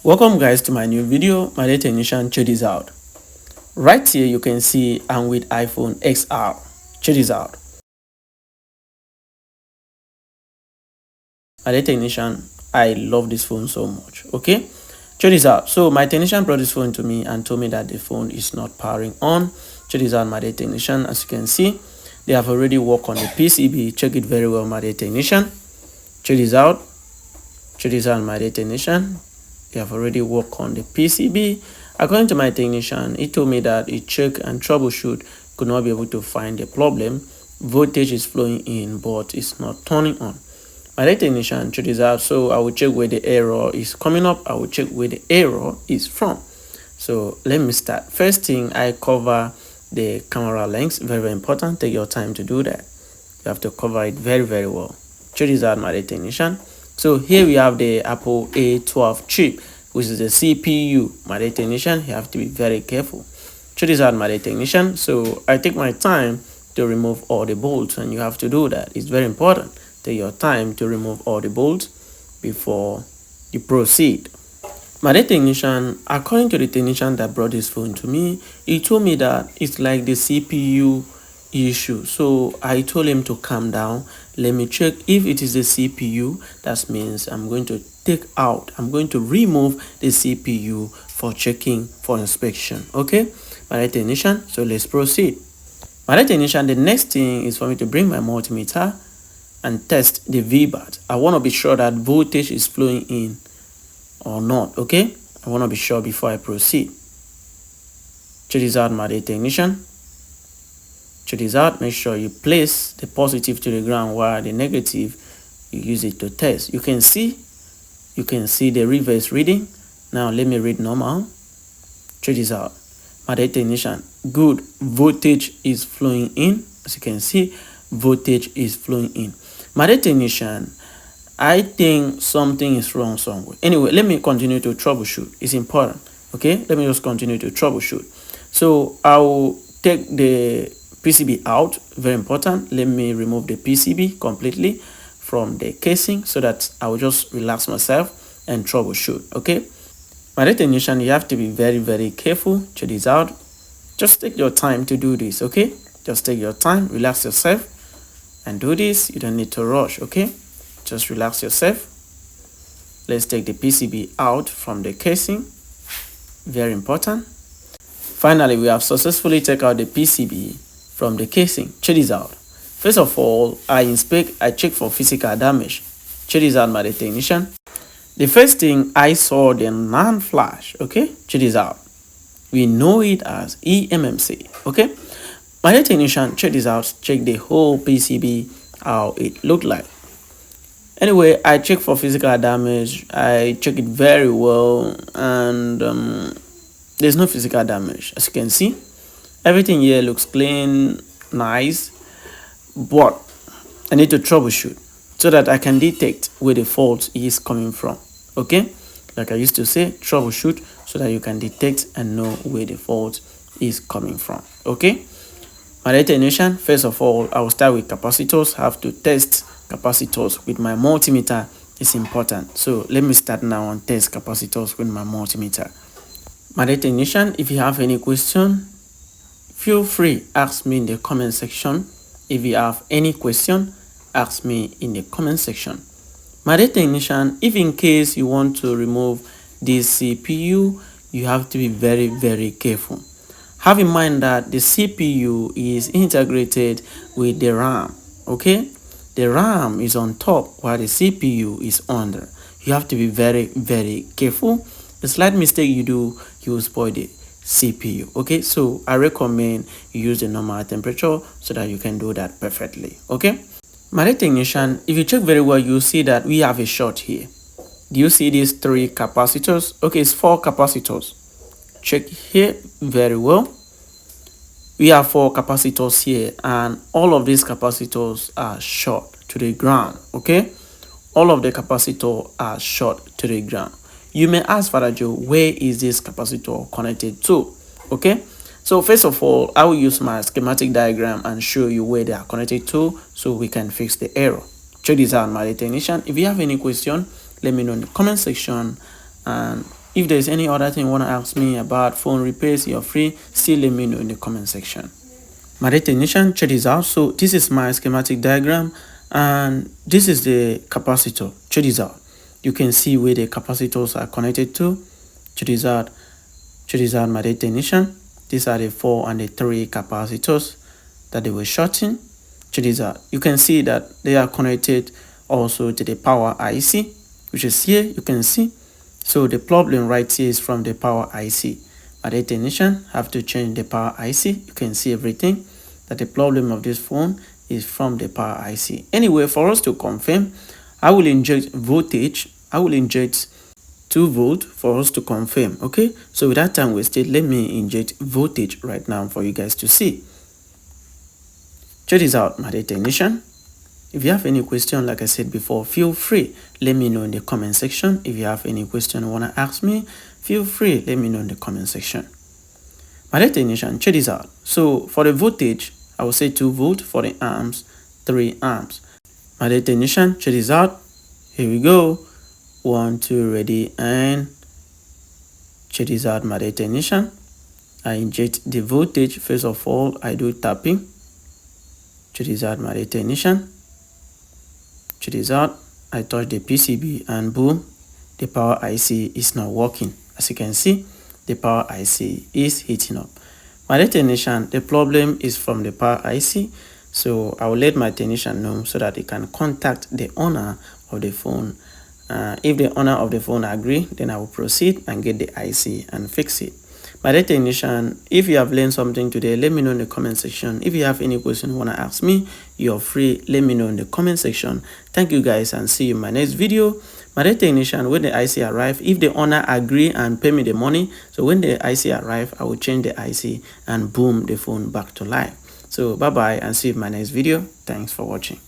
Welcome guys to my new video. My dear technician, check this out. Right here you can see I'm with iPhone XR. Check this out. My dear technician, I love this phone so much. Okay, check this out. So my technician brought this phone to me and told me that the phone is not powering on. Check this out, my dear technician. As you can see, they have already worked on the PCB. Check it very well, my dear technician. Check this out. Check this out, my dear technician. They have already worked on the PCB. According to my technician, he told me that he checked and troubleshoot, could not be able to find the problem. Voltage is flowing in, but it's not turning on. My technician checked this out, so I will check where the error is coming up. I will check where the error is from. So let me start. First thing, I cover the camera lens. Very important. Take your time to do that. You have to cover it very well. Check this out, my technician. So here we have the Apple A12 chip, which is the CPU. My technician, you have to be very careful. Check this out, my technician. So I take my time to remove all the bolts, and you have to do that. It's very important. Take your time to remove all the bolts before you proceed. My technician, according to the technician that brought this phone to me, he told me that it's like the CPU issue. So I told him to calm down. Let me check if it is the CPU. That means I'm going to I'm going to remove the CPU for checking, for inspection. Okay, my technician, so let's proceed. My technician, the next thing is for me to bring my multimeter and test the VBAT. I want to be sure that voltage is flowing in or not. Okay, I want to be sure before I proceed. Check this out, my technician. Check this out. Make sure you place the positive to the ground while the negative you use it to test. You can see the reverse reading. Now let me read normal. Check this out, my technician. Good, voltage is flowing in. As you can see, voltage is flowing in. My technician, I think something is wrong somewhere. Anyway, let me continue to troubleshoot. It's important. Okay, let me just continue to troubleshoot. So I will take the PCB out. Very important. Let me remove the PCB completely from the casing so that I will just relax myself and troubleshoot. Okay, my technician, you have to be very careful. Check this out. Just take your time to do this. Okay, just take your time, relax yourself and do this. You don't need to rush. Okay, just relax yourself. Let's take the PCB out from the casing. Very important. Finally, we have successfully taken out the PCB from the casing. Check this out. First of all, I check for physical damage. Check this out, my technician. The first thing I saw, the NAND flash. Okay, check this out. We know it as eMMC. Okay, my technician, check this out. Check the whole PCB, how it looked like. Anyway, I check for physical damage. I check it very well, and there's no physical damage. As you can see, everything here looks clean, nice, but I need to troubleshoot so that I can detect where the fault is coming from. Okay, like I used to say, troubleshoot so that you can detect and know where the fault is coming from. Okay, my technician, first of all, I will start with capacitors. I have to test capacitors with my multimeter. It's important. So let me start now and test capacitors with my multimeter. My technician, if you have any question, feel free, ask me in the comment section. If you have any question, ask me in the comment section. My technician, if in case you want to remove this CPU, you have to be very careful. Have in mind that the CPU is integrated with the RAM. Okay, the RAM is on top while the CPU is under. You have to be very careful. A slight mistake you do, you will spoil the CPU. Okay, so I recommend you use the normal temperature so that you can do that perfectly. Okay, my technician, if you check very well, you'll see that we have a short here. Do you see these 3 capacitors? Okay, it's 4 capacitors. Check here very well. We have 4 capacitors here, and all of these capacitors are short to the ground. Okay, all of the capacitors are short to the ground. You may ask, Father Joe, where is this capacitor connected to? Okay, so first of all, I will use my schematic diagram and show you where they are connected to so we can fix the error. Check this out, my technician. If you have any question, let me know in the comment section and If there's any other thing you want to ask me about phone repairs, you're free. Still let me know in the comment section. My dear technician, check this out. So this is my schematic diagram, and this is the capacitor. Check this out. You can see where the capacitors are connected to. Check this out. Check this out, my dear technician. These are the 4 and the 3 capacitors that they were shorting. Check this out. You can see that they are connected also to the power IC, which is here. You can see. So the problem right here is from the power IC. My dear technician, have to change the power IC. You can see everything that the problem of this phone is from the power IC. Anyway, for us to confirm, I will inject voltage. I will inject 2 volt for us to confirm. Okay, so with that time wasted, let me inject voltage right now for you guys to see. Check this out, my dear technician. If you have any question, like I said before, feel free, let me know in the comment section. If you have any question you want to ask me, feel free, let me know in the comment section. My dear technician, check this out. So for the voltage, I will say 2 volt. For the amps, 3 amps. My dear technician, check this out. Here we go. 1, 2, ready, and check this out, my dear technician. I inject the voltage. First of all, I do tapping. Check this out, my dear technician. Check this out. I touch the PCB and boom, the power IC is not working. As you can see, the power IC is heating up. My dear technician, the problem is from the power IC. So I will let my technician know so that he can contact the owner of the phone. If the owner of the phone agree, then I will proceed and get the IC and fix it. My dear technician, if you have learned something today, let me know in the comment section. If you have any question you want to ask me, you're free. Let me know in the comment section. Thank you guys, and see you in my next video. My dear technician, when the IC arrive, if the owner agree and pay me the money, so when the IC arrive, I will change the IC and boom, the phone back to life. So bye bye, and see you in my next video. Thanks for watching.